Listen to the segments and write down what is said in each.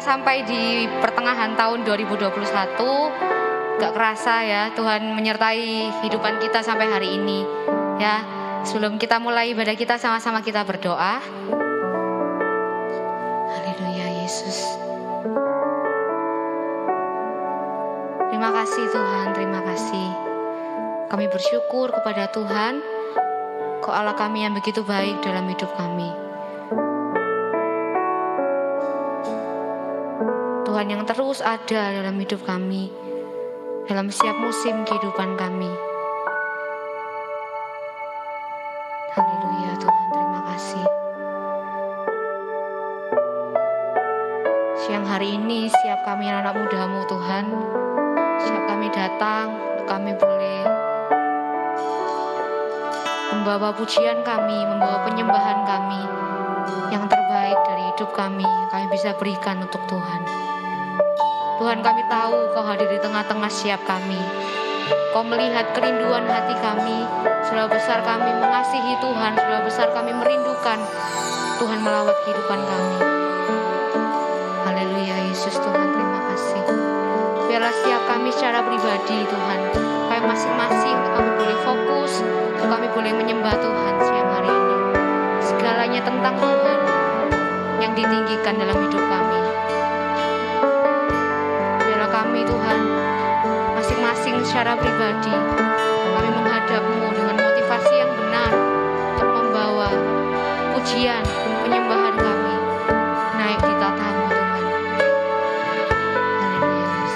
sampai di pertengahan tahun 2021. Gak kerasa ya, Tuhan menyertai kehidupan kita sampai hari ini. Ya, sebelum kita mulai ibadah kita, sama-sama kita berdoa. Haleluya Yesus. Terima kasih Tuhan, terima kasih. Kami bersyukur kepada Tuhan, Kau Allah kami yang begitu baik dalam hidup kami. Tuhan yang terus ada dalam hidup kami, dalam setiap musim kehidupan kami. Haleluya Tuhan, terima kasih. Siang hari ini setiap kami anak muda-Mu Tuhan, setiap kami datang, kami boleh membawa pujian kami, membawa penyembahan kami yang terbaik dari hidup kami bisa berikan untuk Tuhan. Tuhan, kami tahu Kau hadir di tengah-tengah setiap kami. Kau melihat kerinduan hati kami, seberapa besar kami mengasihi Tuhan, seberapa besar kami merindukan Tuhan melawat kehidupan kami. Haleluya Yesus, Tuhan terima kasih. Biarlah setiap kami secara pribadi Tuhan, kami masing-masing kami boleh fokus, kami boleh menyembah Tuhan siang hari ini. Segalanya tentang Tuhan yang ditinggikan dalam hidup kami. Biarlah kami Tuhan, masing-masing secara pribadi, kami menghadap-Mu dengan motivasi yang benar untuk membawa pujian, penyembahan kami naik di tata-Mu Tuhan. Haleluya Yesus.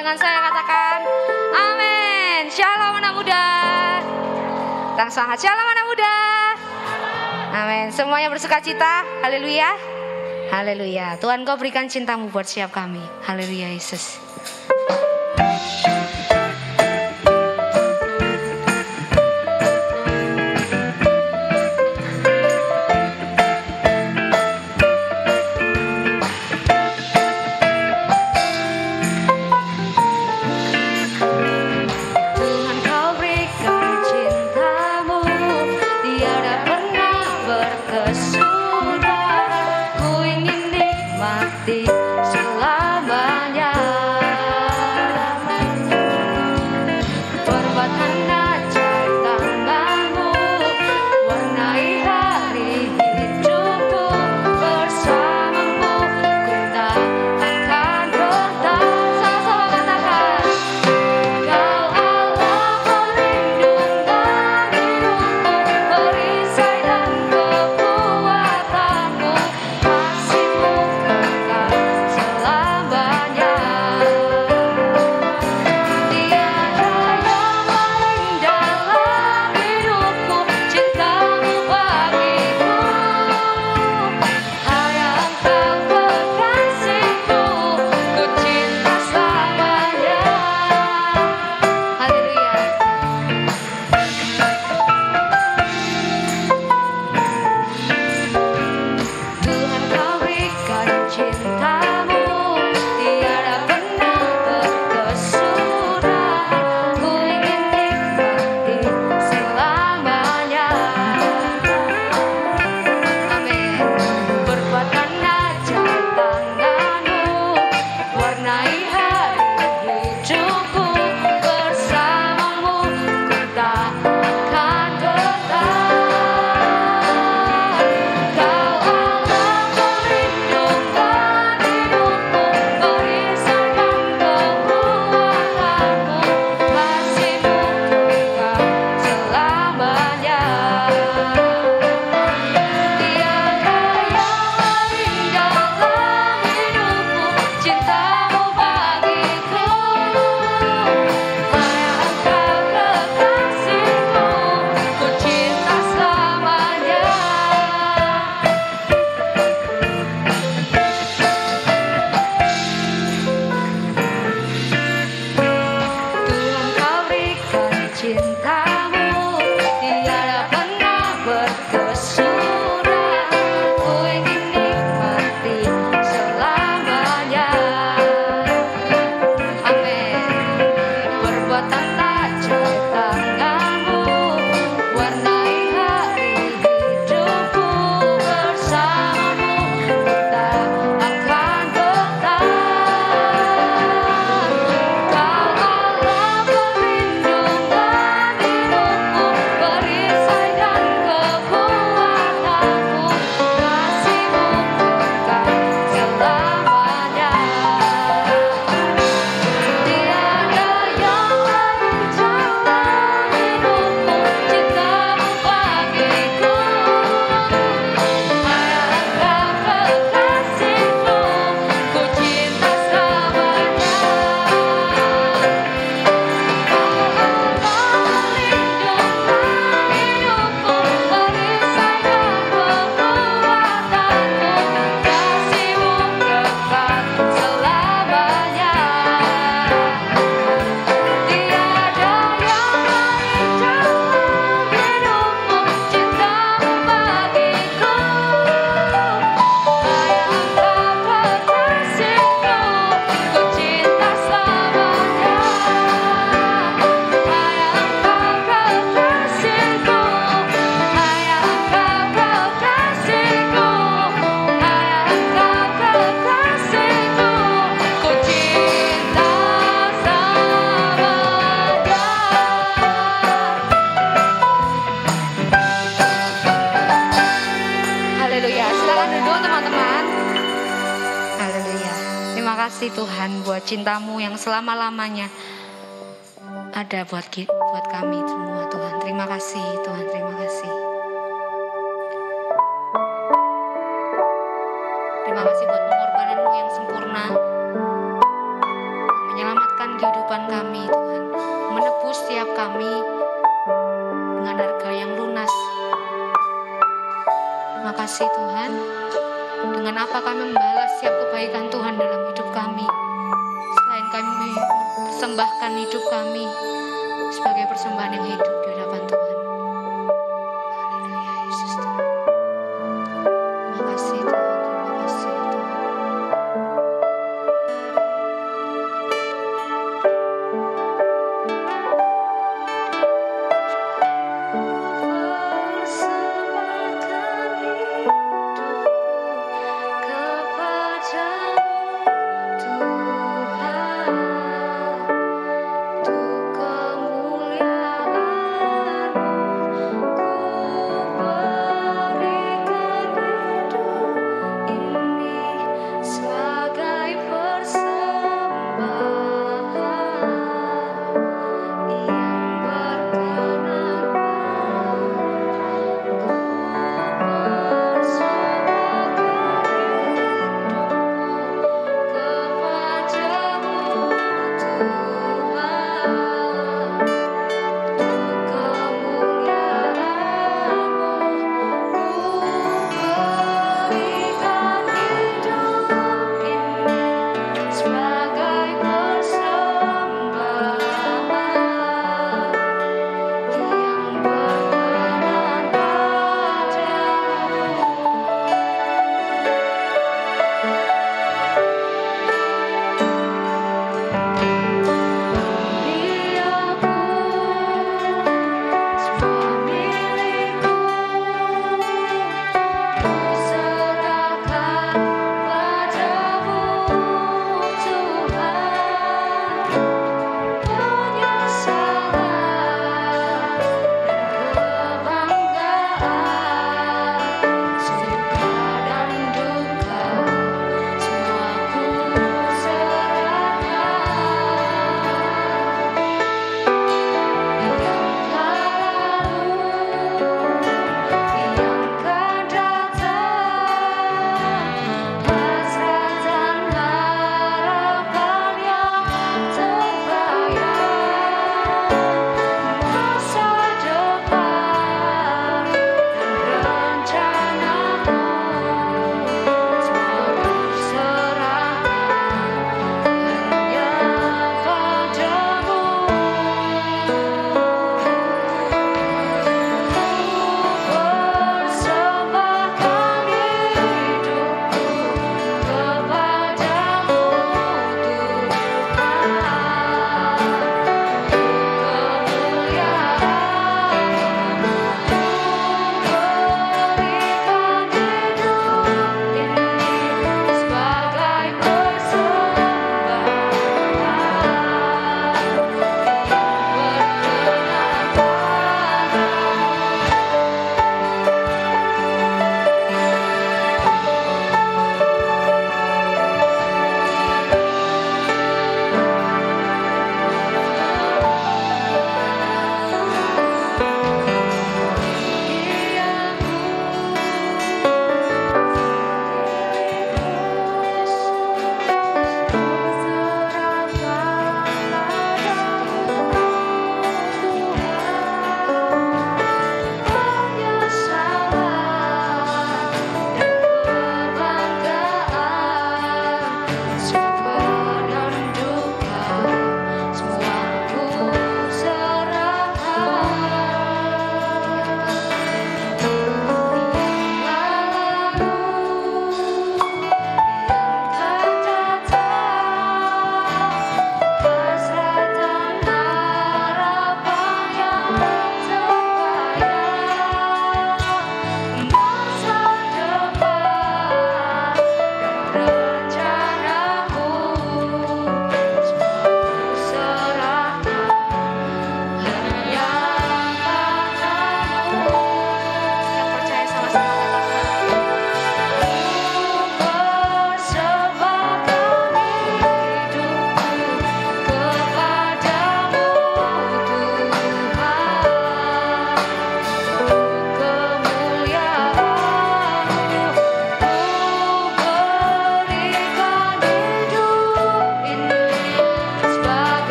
dengan saya, katakan amin. Shalom anak muda. Tang semangat, shalom anak muda. Amin. Semuanya bersukacita. Haleluya. Haleluya. Tuhan, Kau berikan cintamu buat setiap kami. Haleluya Yesus. kasih Tuhan buat cintamu yang selama-lamanya ada buat kami semua Tuhan. Terima kasih Tuhan, terima kasih. Terima kasih buat pengorbananmu yang sempurna, yang menyelamatkan persembahkan hidup kami sebagai persembahan yang hidup di hadapan Tuhan. Haleluya Yesus Tuhan. Terima kasih Tuhan, terima kasih Tuhan. Persembahkan hidupku kepadamu Tuhan, untuk kemuliaan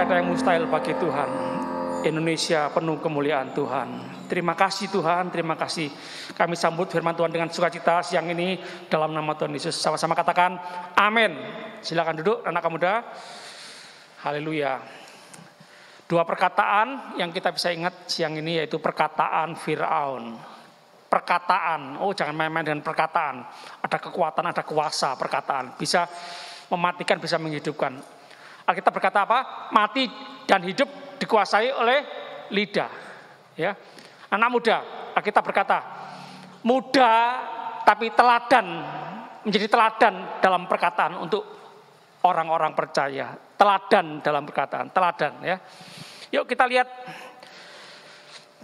ada yang mustahil bagi Tuhan. Indonesia penuh kemuliaan Tuhan. Terima kasih Tuhan, terima kasih. Kami sambut firman Tuhan dengan sukacita siang ini dalam nama Tuhan Yesus. Sama-sama katakan amin. Silakan duduk anak muda. Haleluya. Dua perkataan yang kita bisa ingat siang ini yaitu perkataan Firaun. Perkataan, jangan main-main dengan perkataan. Ada kekuatan, ada kuasa perkataan. Bisa mematikan, bisa menghidupkan. Alkitab berkata apa? Mati dan hidup dikuasai oleh lidah. Ya, anak muda, Alkitab berkata, muda tapi teladan, menjadi teladan dalam perkataan untuk orang-orang percaya. Teladan dalam perkataan, teladan ya. Yuk kita lihat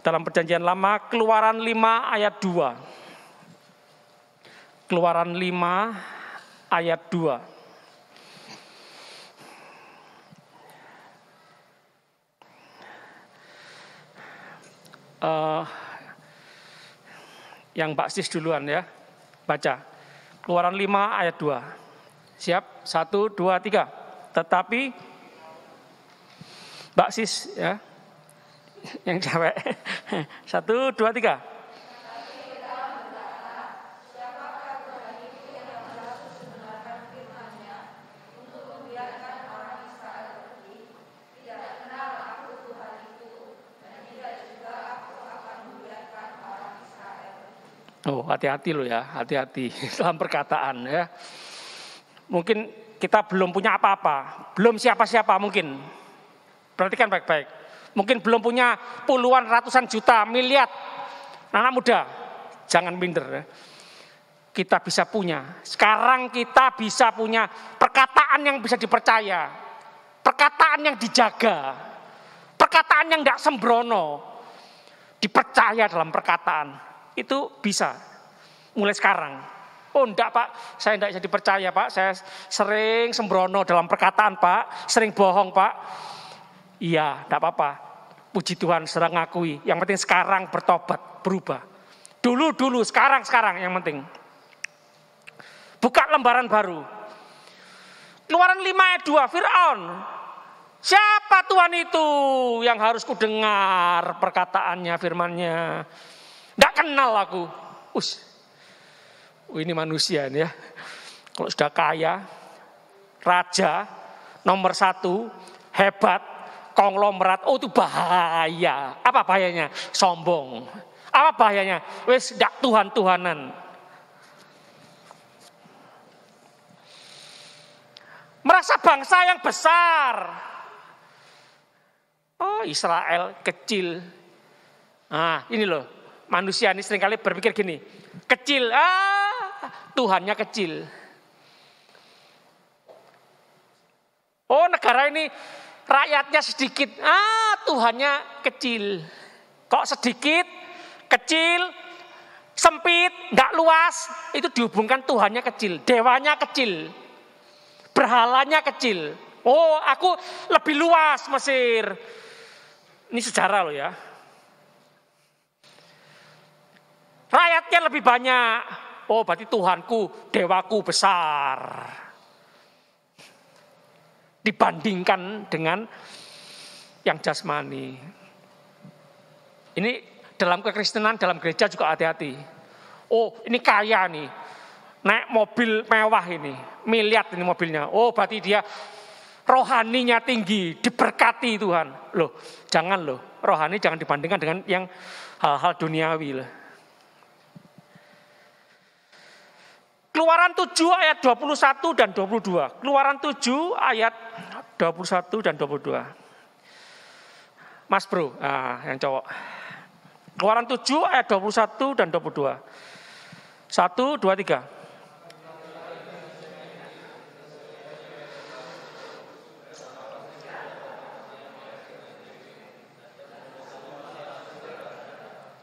dalam Perjanjian Lama, Keluaran 5 ayat 2. Keluaran 5 ayat 2. Yang Mbak Sis duluan ya, baca Keluaran 5 ayat 2. Siap? 1, 2, 3. Tetapi Mbak Sis ya, yang cewek. 1, 2, 3. Hati-hati loh ya, hati-hati dalam perkataan ya. Mungkin kita belum punya apa-apa, belum siapa-siapa mungkin. Perhatikan baik-baik. Mungkin belum punya puluhan, ratusan juta, miliar. Anak muda, jangan minder ya. Kita bisa punya. Sekarang kita bisa punya perkataan yang bisa dipercaya. Perkataan yang dijaga. Perkataan yang tidak sembrono. Dipercaya dalam perkataan. Itu bisa. Mulai sekarang. Enggak Pak, saya enggak bisa dipercaya Pak. Saya sering sembrono dalam perkataan Pak. Sering bohong Pak. Iya, enggak apa-apa. Puji Tuhan sedang ngakui. Yang penting sekarang bertobat, berubah. Dulu, sekarang yang penting. Buka lembaran baru. Keluaran 5 ayat 2, Firaun. Siapa Tuhan itu yang harus kudengar perkataannya, firmannya. Enggak kenal aku. Ini manusia nih ya. Kalau sudah kaya, raja, nomor 1, hebat, konglomerat, itu bahaya. Apa bahayanya? Sombong. Apa bahayanya? Wes ndak Tuhan-Tuhanan. Merasa bangsa yang besar. Israel kecil. Nah, ini loh. Manusia ini seringkali berpikir gini. Kecil, Tuhannya kecil. Negara ini rakyatnya sedikit, Tuhannya kecil. Kok sedikit, kecil, sempit, enggak luas, itu dihubungkan Tuhannya kecil, dewanya kecil, berhalanya kecil. Aku lebih luas Mesir. Ini sejarah loh ya. Rakyatnya lebih banyak. Berarti Tuhanku, dewaku besar. Dibandingkan dengan yang jasmani. Ini dalam kekristenan, dalam gereja juga hati-hati. Ini kaya nih. Naik mobil mewah ini. Miliar ini mobilnya. Berarti dia rohaninya tinggi. Diberkati Tuhan. Jangan rohani jangan dibandingkan dengan yang hal-hal duniawi loh. Keluaran 7 ayat 21 dan 22. Keluaran 7 ayat 21 dan 22. Mas bro, yang cowok. Keluaran 7 ayat 21 dan 22. 1, 2, 3.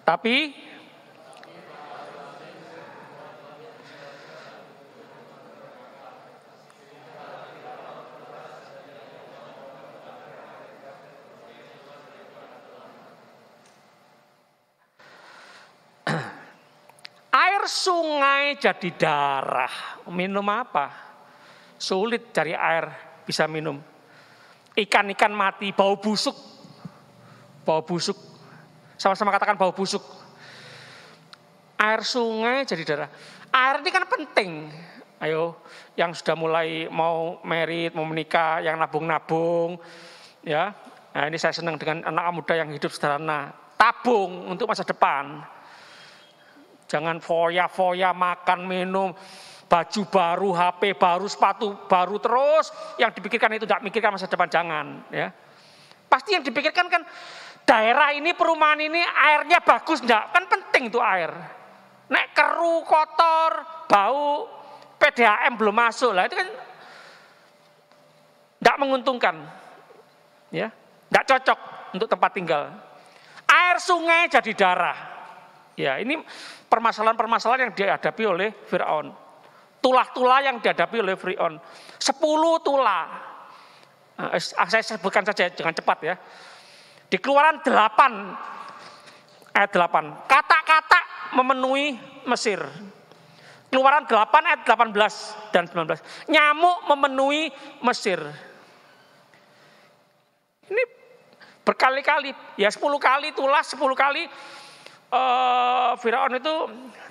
Tapi air sungai jadi darah. Minum apa? Sulit cari air bisa minum. ikan-ikan mati, bau busuk. Bau busuk. Sama-sama katakan bau busuk. Air sungai jadi darah. Air ini kan penting. Ayo, yang sudah mulai mau merit, mau menikah, yang nabung-nabung, ya. Nah, ini saya senang dengan anak muda yang hidup sederhana. Tabung untuk masa depan. Jangan foya-foya, makan, minum, baju baru, HP baru, sepatu baru terus. Yang dipikirkan itu tidak mikirkan masa depan, jangan. Ya. Pasti yang dipikirkan kan daerah ini, perumahan ini airnya bagus enggak? Kan penting tuh air. Nek keruh, kotor, bau, PDAM belum masuk lah, itu kan tidak menguntungkan, ya, tidak cocok untuk tempat tinggal. Air sungai jadi darah, ya ini permasalahan-permasalahan yang dihadapi oleh Firaun. Tulah-tulah yang dihadapi oleh Firaun, 10 tulah. Nah, saya sebutkan saja dengan cepat ya. Di Keluaran 8 ayat 8, kata-kata memenuhi Mesir. Keluaran 8 ayat 18 dan 19. Nyamuk memenuhi Mesir. Ini berkali-kali, ya 10 kali tulah, 10 kali Firaun itu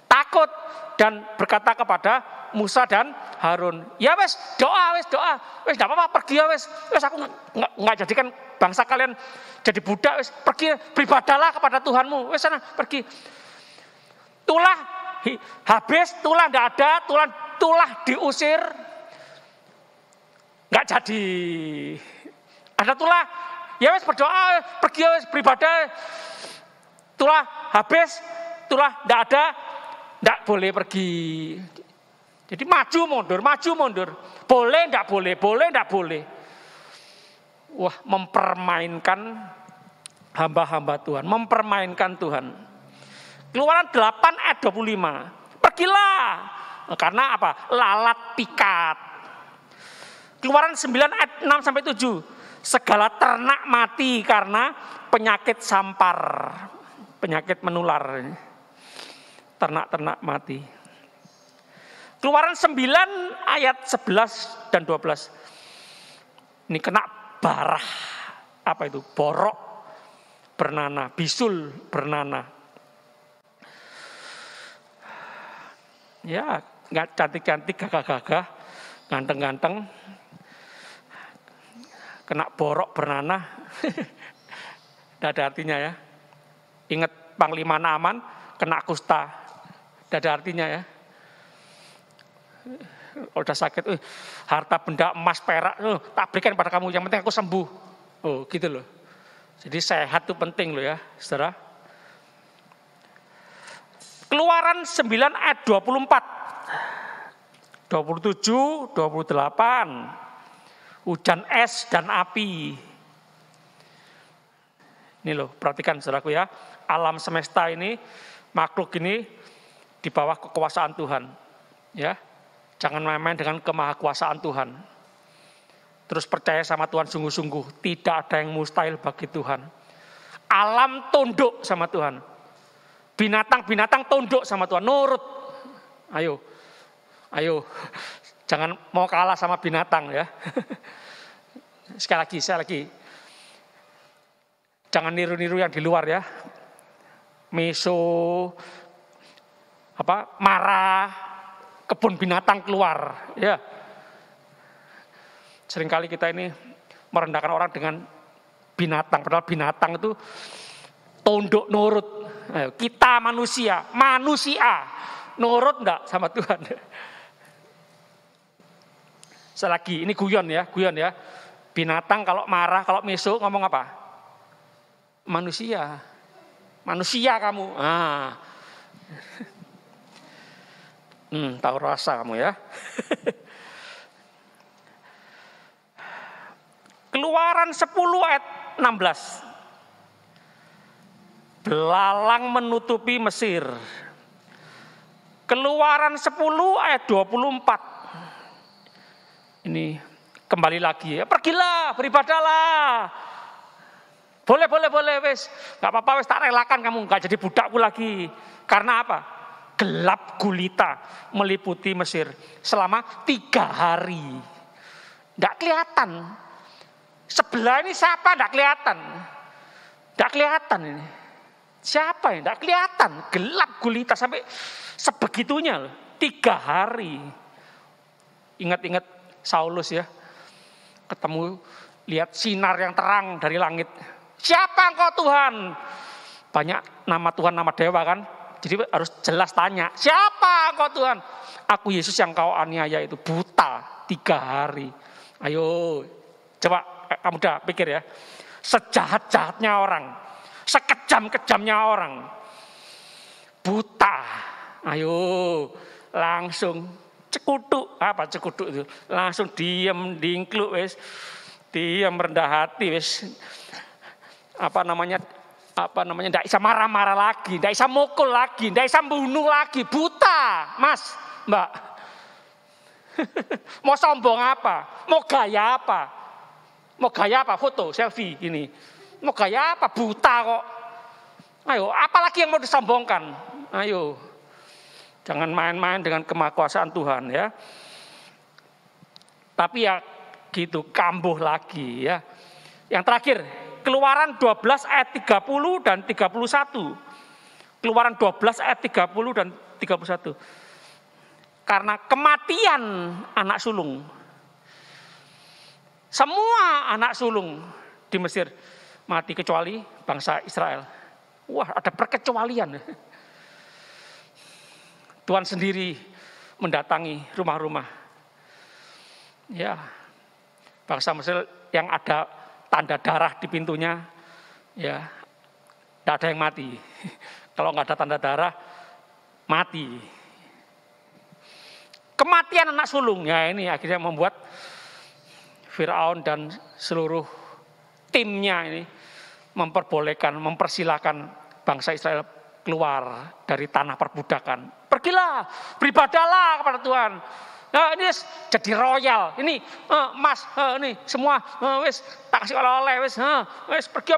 takut dan berkata kepada Musa dan Harun, ya wes doa, wes tidak apa-apa, pergi ya wes aku nggak jadikan bangsa kalian jadi budak, wes pergi beribadahlah kepada Tuhanmu, wes sana pergi. Tulah habis, tulah tidak ada, tulah diusir, nggak jadi. Ada tulah, ya wes berdoa, pergi wes beribadah. Tulah habis, tulah tidak ada, tidak boleh pergi. Jadi maju mundur, boleh tidak boleh. Wah, mempermainkan hamba-hamba Tuhan, mempermainkan Tuhan. Keluaran 8 ayat 25. Pergilah. Karena apa? Lalat pikat. Keluaran 9 ayat 6 sampai 7. Segala ternak mati karena penyakit sampar. Penyakit menular. Ternak-ternak mati. Keluaran 9 ayat 11 dan 12. Ini kena barah. Apa itu? Borok bernanah, bisul bernanah. Ya, nggak cantik-cantik, gagah-gagah, ganteng-ganteng, kena borok bernanah, tidak ada artinya ya. Ingat Panglima Naaman kena kusta, tidak ada artinya ya. Kalau udah sakit, harta benda emas perak, tak berikan pada kamu, yang penting aku sembuh. Oh gitu loh. Jadi sehat itu penting loh ya, saudara. Keluaran 9 ayat 24, 27, 28, hujan es dan api. Ini loh, perhatikan saudaraku ya, alam semesta ini, makhluk ini di bawah kekuasaan Tuhan. Ya, jangan main-main dengan kemahakuasaan Tuhan. Terus percaya sama Tuhan sungguh-sungguh, tidak ada yang mustahil bagi Tuhan. Alam tunduk sama Tuhan. Binatang-binatang tunduk sama Tuhan, nurut. Ayo, jangan mau kalah sama binatang ya. Sekali lagi. Jangan niru-niru yang di luar ya. Meso, marah, kebun binatang keluar. Ya. Seringkali kita ini merendahkan orang dengan binatang, padahal binatang itu tunduk nurut. Kita manusia nurut enggak sama Tuhan? Selagi ini guyon ya. Binatang kalau marah, kalau meso ngomong apa? Manusia kamu. Tahu rasa kamu ya. Keluaran 10 ayat 16. Belalang menutupi Mesir. Keluaran 10 ayat 24. Ini kembali lagi ya. Pergilah, beribadahlah. Boleh wes. Enggak apa-apa wes, tak relakan kamu enggak jadi budakku lagi. Karena apa? Gelap gulita meliputi Mesir selama 3 hari. Enggak kelihatan. Sebelah ini siapa? Tidak kelihatan. Tidak kelihatan ini. Siapa ya? Tidak kelihatan. Gelap gulita sampai sebegitunya loh. 3 hari. Ingat-ingat Saulus ya. Ketemu, lihat sinar yang terang dari langit. Siapa engkau Tuhan? Banyak nama Tuhan, nama dewa kan. Jadi harus jelas tanya. Siapa engkau Tuhan? Aku Yesus yang kau aniaya itu. Buta 3 hari. Ayo. Coba kamu udah pikir ya. Sejahat-jahatnya orang. Sekejam-kejamnya orang. Buta. Ayo. Langsung cekutuk. Apa cekutuk itu? Langsung diem, dingkluk wis. Diem rendah hati wis. Apa namanya, tidak bisa marah-marah lagi, tidak bisa mukul lagi, tidak bisa bunuh lagi, buta, Mas, Mbak. Mau sombong apa? Mau gaya apa? Mau gaya apa? Foto, selfie ini. Mau gaya apa? Buta kok. Ayo, apalagi yang mau disombongkan? Ayo, jangan main-main dengan kemakuasaan Tuhan ya. Tapi ya gitu, kambuh lagi ya. Yang terakhir, Keluaran 12 ayat 30 dan 31. Keluaran 12 ayat 30 dan 31. Karena kematian anak sulung. Semua anak sulung di Mesir mati kecuali bangsa Israel. Wah, ada perkecualian. Tuhan sendiri mendatangi rumah-rumah. Ya, bangsa Mesir yang ada tanda darah di pintunya, ya, tidak ada yang mati. Kalau nggak ada tanda darah, mati. Kematian anak sulung, ya ini akhirnya membuat Firaun dan seluruh timnya ini mempersilahkan bangsa Israel keluar dari tanah perbudakan. Pergilah, beribadahlah kepada Tuhan. Nah, ini jadi royal. Ini Mas, ini semua wis tak kasih oleh-oleh wis. Wis pergi.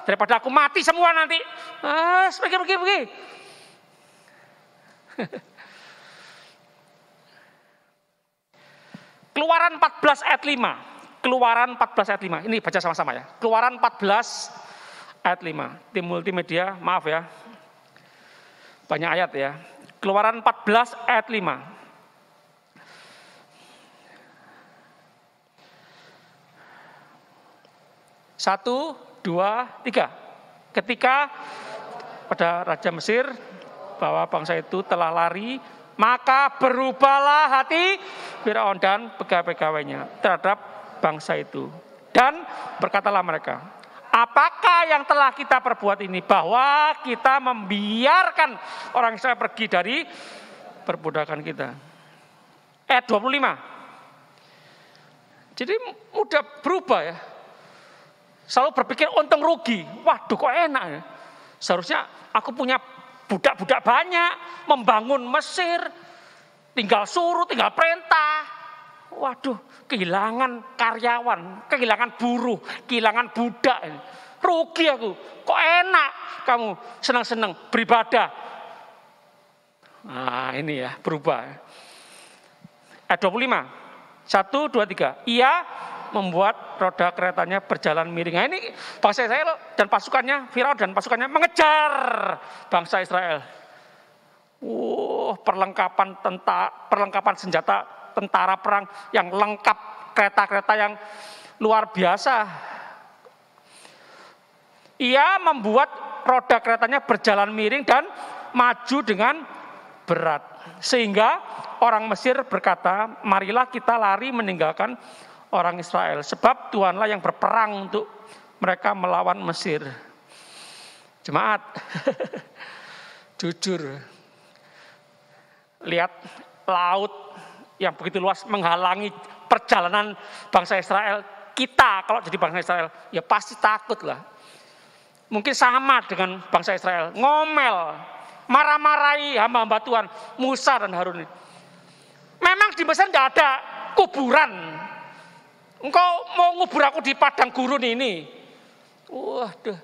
Daripada aku mati semua nanti. Pergi. Keluaran 14 ayat 5. Keluaran 14 ayat 5. Ini baca sama-sama ya. Keluaran 14 ayat 5. Tim multimedia, maaf ya. Banyak ayat ya. Keluaran 14 ayat 5. 1, 2, 3. Ketika pada Raja Mesir bahwa bangsa itu telah lari, maka berubahlah hati Firaun dan pegawai-pegawainya terhadap bangsa itu. Dan berkatalah mereka, apakah yang telah kita perbuat ini, bahwa kita membiarkan orang Israel pergi dari perbudakan kita. Ayat 25. Jadi mudah berubah ya. Selalu berpikir untung rugi. Waduh kok enak ya. Seharusnya aku punya budak-budak banyak. Membangun Mesir. Tinggal suruh, tinggal perintah. Waduh, kehilangan karyawan. Kehilangan buruh. Kehilangan budak. Rugi aku. Kok enak kamu senang-senang beribadah. Nah ini ya berubah. Ayat 25. 1, 2, 3. Ia membuat roda keretanya berjalan miring. Nah, ini bangsa Israel dan pasukannya, Firaun dan pasukannya mengejar bangsa Israel. Perlengkapan senjata tentara perang yang lengkap, kereta-kereta yang luar biasa. Ia membuat roda keretanya berjalan miring dan maju dengan berat. Sehingga orang Mesir berkata, marilah kita lari meninggalkan orang Israel, sebab Tuhanlah yang berperang untuk mereka melawan Mesir. Jemaat, jujur, lihat laut yang begitu luas menghalangi perjalanan bangsa Israel. Kita kalau jadi bangsa Israel, ya pasti takut lah. Mungkin sama dengan bangsa Israel, ngomel, marah-marahi hamba-hamba Tuhan, Musa dan Harun. Memang di Mesir tidak ada kuburan. Engkau mau ngubur aku di padang gurun ini. Waduh.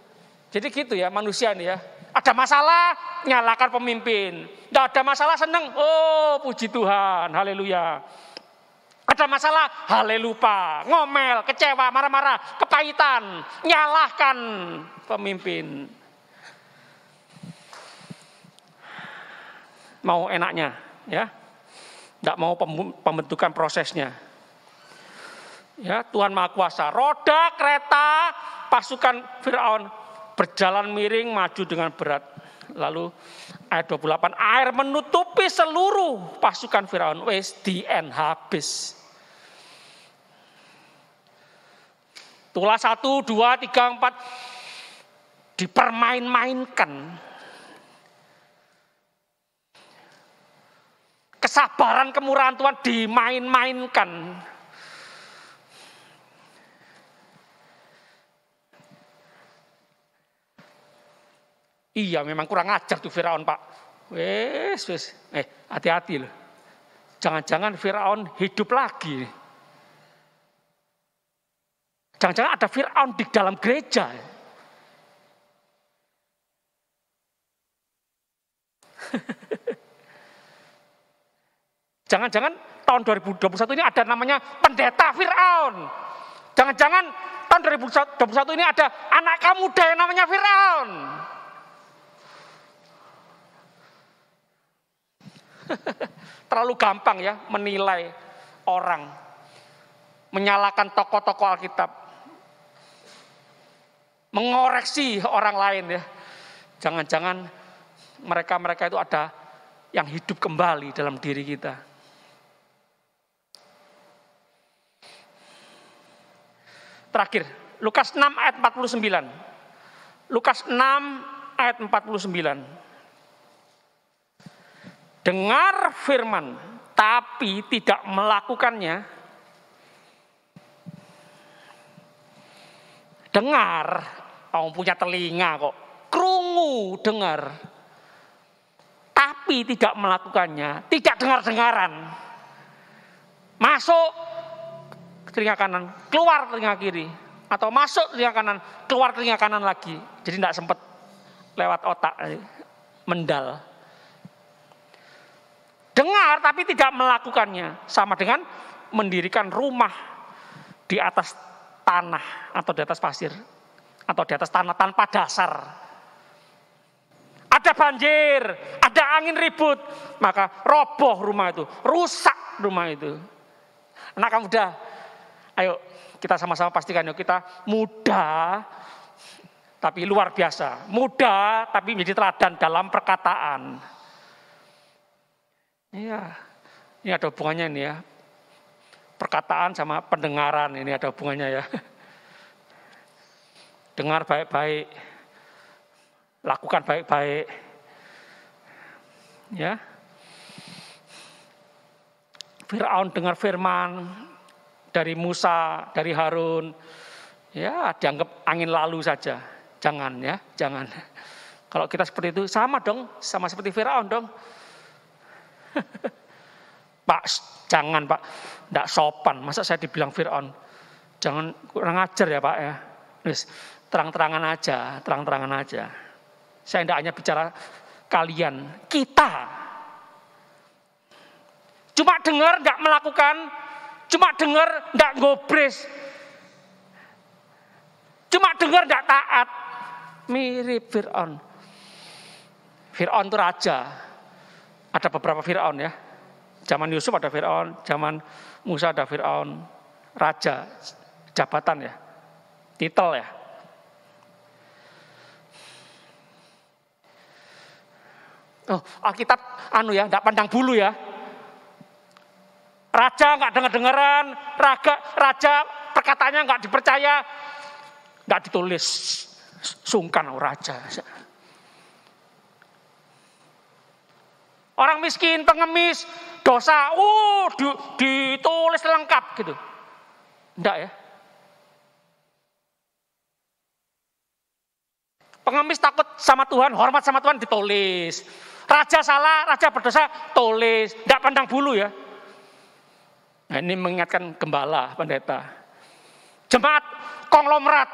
Jadi gitu ya manusia ini ya. Ada masalah, nyalakan pemimpin. Tidak ada masalah, seneng. Oh puji Tuhan, haleluya. Ada masalah, halelupa, ngomel, kecewa, marah-marah, kepahitan, nyalahkan pemimpin. Mau enaknya, ya, tidak mau pembentukan prosesnya. Ya, Tuhan Maha Kuasa, roda kereta pasukan Firaun berjalan miring maju dengan berat. Lalu ayat 28, air menutupi seluruh pasukan Firaun. Wes the end, habis. Tulah 1, 2, 3, 4 dipermain-mainkan. Kesabaran kemurahan Tuhan dimain-mainkan. Iya, memang kurang ajar tuh Firaun, Pak. Wes. Hati-hati loh. Jangan-jangan Firaun hidup lagi. Jangan-jangan ada Firaun di dalam gereja. Jangan-jangan tahun 2021 ini ada namanya pendeta Firaun. Jangan-jangan tahun 2021 ini ada anak muda yang namanya Firaun. Terlalu gampang ya menilai orang, menyalahkan tokoh-tokoh Alkitab, mengoreksi orang lain ya. Jangan-jangan mereka-mereka itu ada yang hidup kembali dalam diri kita. Terakhir, Lukas 6 ayat 49. Lukas 6 ayat 49. Dengar firman, tapi tidak melakukannya. Dengar, kamu punya telinga kok. Krungu, dengar. Tapi tidak melakukannya, tidak dengar-dengaran. Masuk telinga kanan, keluar telinga kiri. Atau masuk telinga kanan, keluar telinga kanan lagi. Jadi tidak sempat lewat otak, mendal. Dengar tapi tidak melakukannya. Sama dengan mendirikan rumah di atas tanah atau di atas pasir. Atau di atas tanah tanpa dasar. Ada banjir, ada angin ribut. Maka roboh rumah itu, rusak rumah itu. Anak muda, ayo kita sama-sama pastikan yuk, kita muda tapi luar biasa. Muda tapi menjadi teladan dalam perkataan. Iya, ini ada hubungannya ini ya. Perkataan sama pendengaran ini ada hubungannya ya. Dengar baik-baik, lakukan baik-baik. Ya. Firaun dengar firman dari Musa, dari Harun. Ya, dianggap angin lalu saja. Jangan ya, jangan. Kalau kita seperti itu sama dong, sama seperti Firaun dong. Pak, jangan Pak, tidak sopan. Masa saya dibilang Firaun? Jangan, kurang ajar ya Pak ya. Terang-terangan aja. Saya tidak hanya bicara kalian, kita. Cuma dengar, tidak melakukan. Cuma dengar, tidak gobres. Cuma dengar, tidak taat. Mirip Firaun. Firaun itu raja. Ada beberapa Firaun ya. Zaman Yusuf ada Firaun, zaman Musa ada Firaun. Raja, jabatan ya. Titel ya. Oh, Alkitab enggak pandang bulu ya. Raja enggak dengar-dengaran, raja perkataannya enggak dipercaya, enggak ditulis. Sungkan raja. Orang miskin, pengemis, dosa, ditulis lengkap gitu. Enggak ya. Pengemis takut sama Tuhan, hormat sama Tuhan ditulis. Raja salah, raja berdosa, tulis. Enggak pandang bulu ya. Nah, ini mengingatkan gembala, pendeta. Jemaat konglomerat.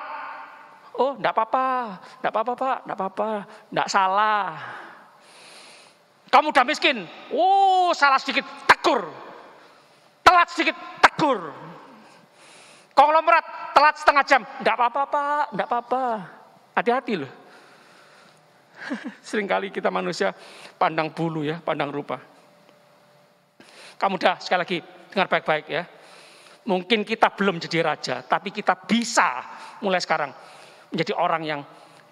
Oh, enggak apa-apa Pak, enggak salah. Kamu udah miskin, salah sedikit, tegur. Telat sedikit, menegur. Konglomerat telat setengah jam, enggak apa-apa Pak, enggak apa-apa. Hati-hati loh. Seringkali kita manusia pandang bulu ya, pandang rupa. Kamu sekali lagi dengar baik-baik ya. Mungkin kita belum jadi raja, tapi kita bisa mulai sekarang menjadi orang yang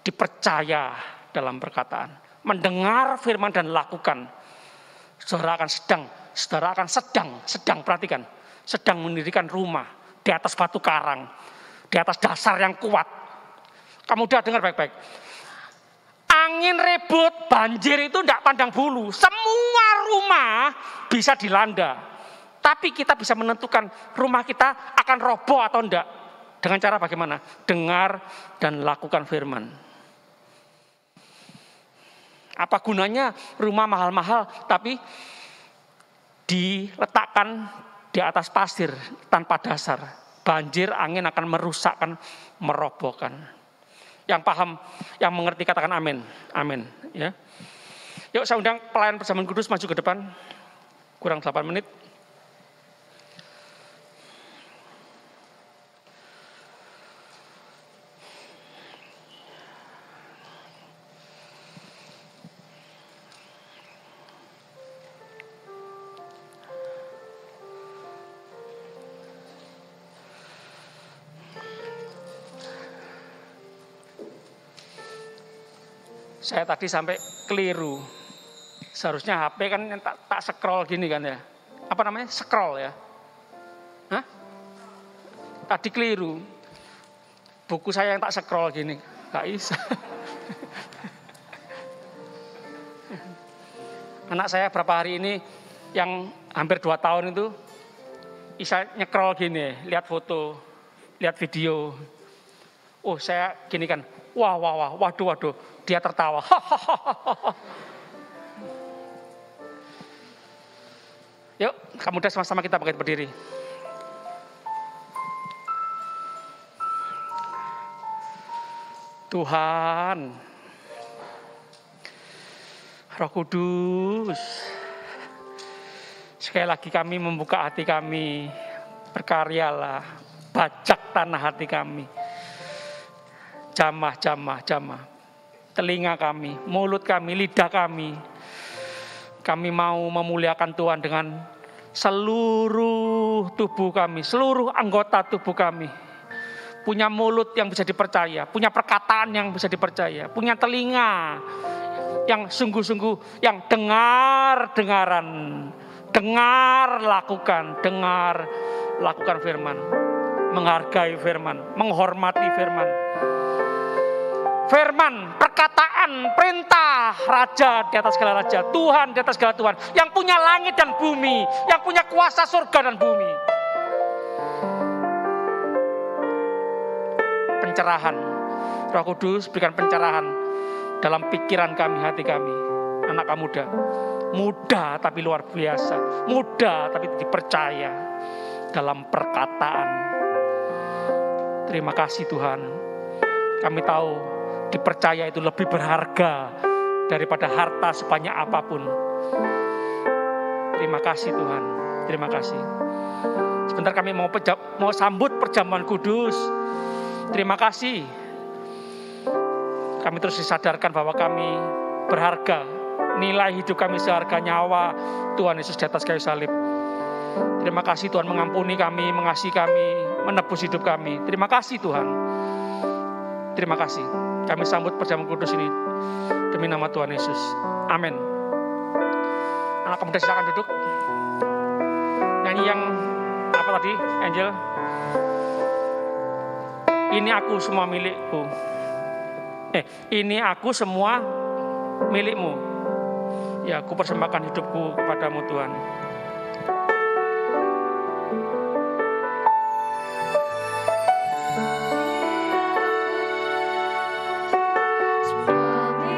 dipercaya dalam perkataan. Mendengar firman dan lakukan. Saudara akan sedang perhatikan. Sedang mendirikan rumah di atas batu karang, di atas dasar yang kuat. Kamu dengar baik-baik. Angin ribut, banjir itu tidak pandang bulu. Semua rumah bisa dilanda. Tapi kita bisa menentukan rumah kita akan roboh atau enggak. Dengan cara bagaimana? Dengar dan lakukan firman. Apa gunanya rumah mahal-mahal tapi diletakkan di atas pasir tanpa dasar? Banjir, angin akan merusakkan, merobohkan. Yang paham, yang mengerti katakan amin. Amin. Ya. Yuk saya undang pelayan perjamuan kudus maju ke depan. Kurang 8 menit. Saya tadi sampai keliru. Seharusnya HP kan tak scroll gini kan ya. Apa namanya? Scroll ya. Hah? Tadi keliru. Buku saya yang tak scroll gini. Gak bisa. Anak saya berapa hari ini yang hampir 2 tahun itu bisa nyekrol gini. Lihat foto, lihat video. Oh saya gini kan. Wah, waduh. Dia tertawa. Yuk, kamu sama-sama kita bangkit berdiri. Tuhan, Roh Kudus, sekali lagi kami membuka hati kami, berkaryalah, bajak tanah hati kami. Jamah. Telinga kami, mulut kami, lidah kami. Kami mau memuliakan Tuhan dengan seluruh tubuh kami, seluruh anggota tubuh kami. Punya mulut yang bisa dipercaya, punya perkataan yang bisa dipercaya, punya telinga yang sungguh-sungguh, yang dengar-dengaran, dengar lakukan firman, menghargai firman, menghormati firman. Firman, perkataan, perintah Raja di atas segala raja, Tuhan di atas segala Tuhan, yang punya langit dan bumi, yang punya kuasa surga dan bumi. Pencerahan, Roh Kudus berikan pencerahan dalam pikiran kami, hati kami. Anak muda, muda tapi luar biasa, muda tapi dipercaya dalam perkataan. Terima kasih Tuhan, kami tahu dipercaya itu lebih berharga daripada harta sebanyak apapun. Terima kasih Tuhan, terima kasih. Sebentar kami mau sambut perjamuan kudus. Terima kasih. Kami terus disadarkan bahwa kami berharga. Nilai hidup kami seharga nyawa Tuhan Yesus di atas kayu salib. Terima kasih Tuhan mengampuni kami, mengasihi kami, menebus hidup kami. Terima kasih Tuhan. Terima kasih. Kami sambut perjamuan kudus ini demi nama Tuhan Yesus. Amin. Anak muda silakan duduk. Nyanyi yang apa tadi, Angel? Ini aku semua milikku. Ini aku semua milikmu. Ya, aku persembahkan hidupku kepadamu Tuhan. Semua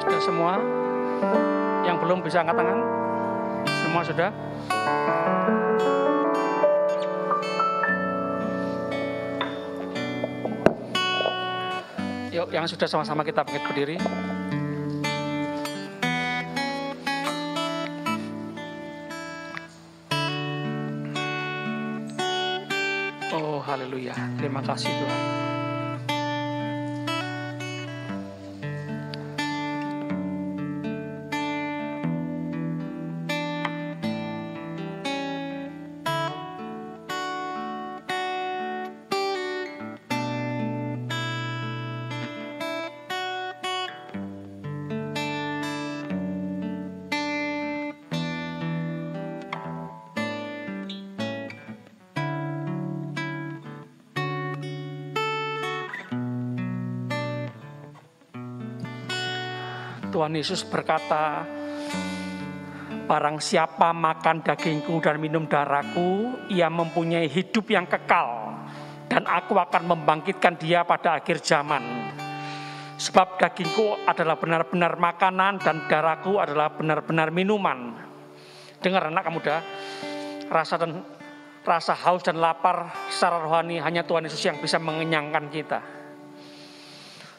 Sudah semua? Yang belum bisa angkat tangan? Semua sudah? Yuk, yang sudah sama-sama kita bangkit berdiri. Oh, haleluya. Terima kasih Tuhan. Tuhan Yesus berkata, barang siapa makan dagingku dan minum darahku, ia mempunyai hidup yang kekal, dan aku akan membangkitkan dia pada akhir zaman. Sebab dagingku adalah benar-benar makanan dan darahku adalah benar-benar minuman. Dengar anak muda, rasa haus dan lapar secara rohani hanya Tuhan Yesus yang bisa mengenyangkan kita.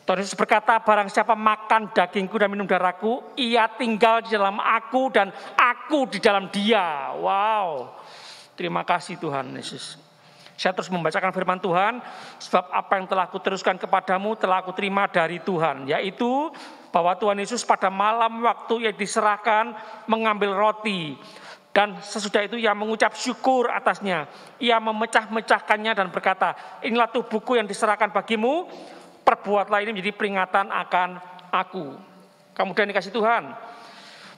Tuhan Yesus berkata, barang siapa makan dagingku dan minum darahku, ia tinggal di dalam aku dan aku di dalam dia. Wow, terima kasih Tuhan Yesus. Saya terus membacakan firman Tuhan, sebab apa yang telah kuteruskan kepadamu telah aku terima dari Tuhan, yaitu bahwa Tuhan Yesus pada malam waktu yang diserahkan mengambil roti, dan sesudah itu ia mengucap syukur atasnya. Ia memecah-mecahkannya dan berkata, inilah tubuhku yang diserahkan bagimu, perbuatlah ini menjadi peringatan akan aku. Kemudian dikasih Tuhan,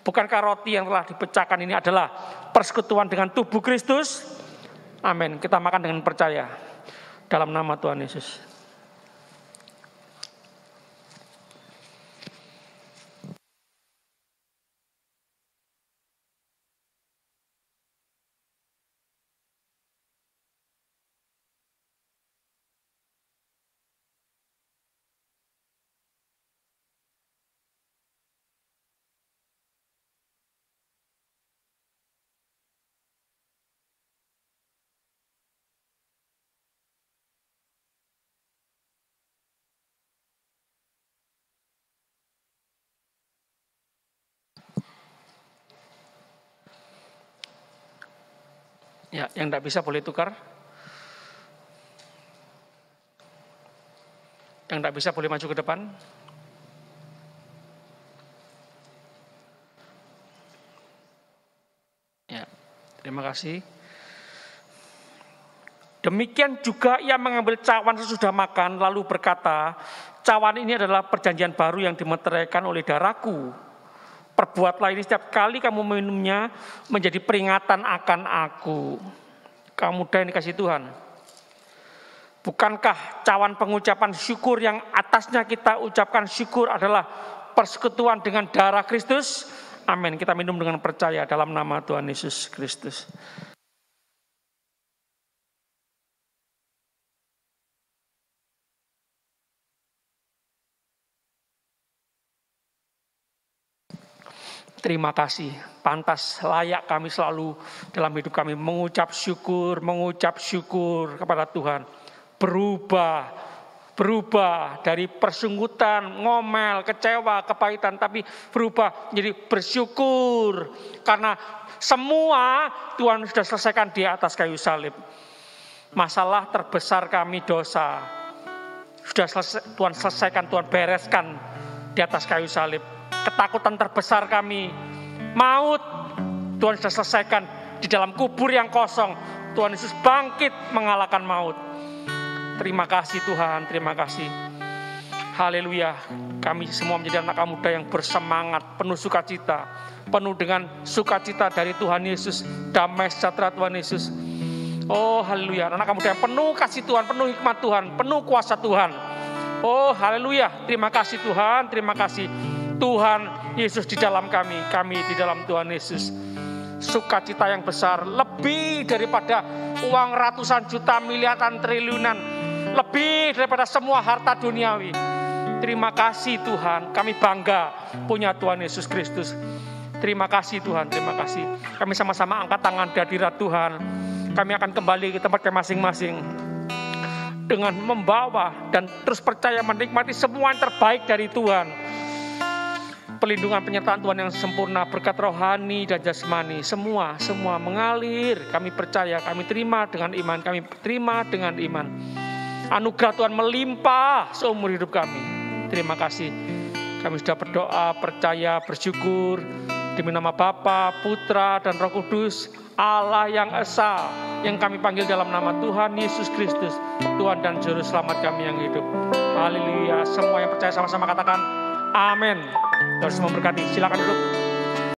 bukankah roti yang telah dipecahkan ini adalah persekutuan dengan tubuh Kristus? Amin. Kita makan dengan percaya dalam nama Tuhan Yesus. Ya, yang tidak bisa boleh tukar. Yang tidak bisa boleh maju ke depan. Ya, terima kasih. Demikian juga ia mengambil cawan sesudah makan, lalu berkata, cawan ini adalah perjanjian baru yang dimeteraikan oleh darahku. Perbuatlah ini setiap kali kamu minumnya menjadi peringatan akan aku. Kemudian dikasih Tuhan, bukankah cawan pengucapan syukur yang atasnya kita ucapkan syukur adalah persekutuan dengan darah Kristus? Amin. Kita minum dengan percaya dalam nama Tuhan Yesus Kristus. Terima kasih, pantas layak kami selalu dalam hidup kami mengucap syukur kepada Tuhan. Berubah dari persunggutan, ngomel, kecewa, kepahitan, tapi berubah menjadi bersyukur. Karena semua Tuhan sudah selesaikan di atas kayu salib. Masalah terbesar kami dosa, sudah selesai, Tuhan selesaikan, Tuhan bereskan di atas kayu salib. Ketakutan terbesar kami, maut, Tuhan sudah selesaikan di dalam kubur yang kosong. Tuhan Yesus bangkit mengalahkan maut. Terima kasih Tuhan, terima kasih. Haleluya. Kami semua menjadi anak muda yang bersemangat, penuh sukacita, penuh dengan sukacita dari Tuhan Yesus, damai sejahtera Tuhan Yesus. Oh haleluya, anak muda yang penuh kasih Tuhan, penuh hikmat Tuhan, penuh kuasa Tuhan. Oh haleluya, terima kasih Tuhan, terima kasih. Tuhan Yesus di dalam kami di dalam Tuhan Yesus. Sukacita yang besar, lebih daripada uang ratusan juta, miliaran, triliunan, lebih daripada semua harta duniawi. Terima kasih Tuhan, kami bangga punya Tuhan Yesus Kristus. Terima kasih Tuhan, terima kasih. Kami sama-sama angkat tangan di hadirat Tuhan. Kami akan kembali ke tempat kami masing-masing dengan membawa dan terus percaya menikmati semua yang terbaik dari Tuhan. Pelindungan penyertaan Tuhan yang sempurna, berkat rohani dan jasmani, semua mengalir. Kami percaya, kami terima dengan iman, kami terima dengan iman. Anugerah Tuhan melimpah seumur hidup kami. Terima kasih. Kami sudah berdoa, percaya, bersyukur demi nama Bapa, Putra, dan Roh Kudus, Allah yang esa, yang kami panggil dalam nama Tuhan Yesus Kristus, Tuhan dan Juru Selamat kami yang hidup. Haleluya. Semua yang percaya sama-sama katakan amin. Terus memberkati. Silakan duduk.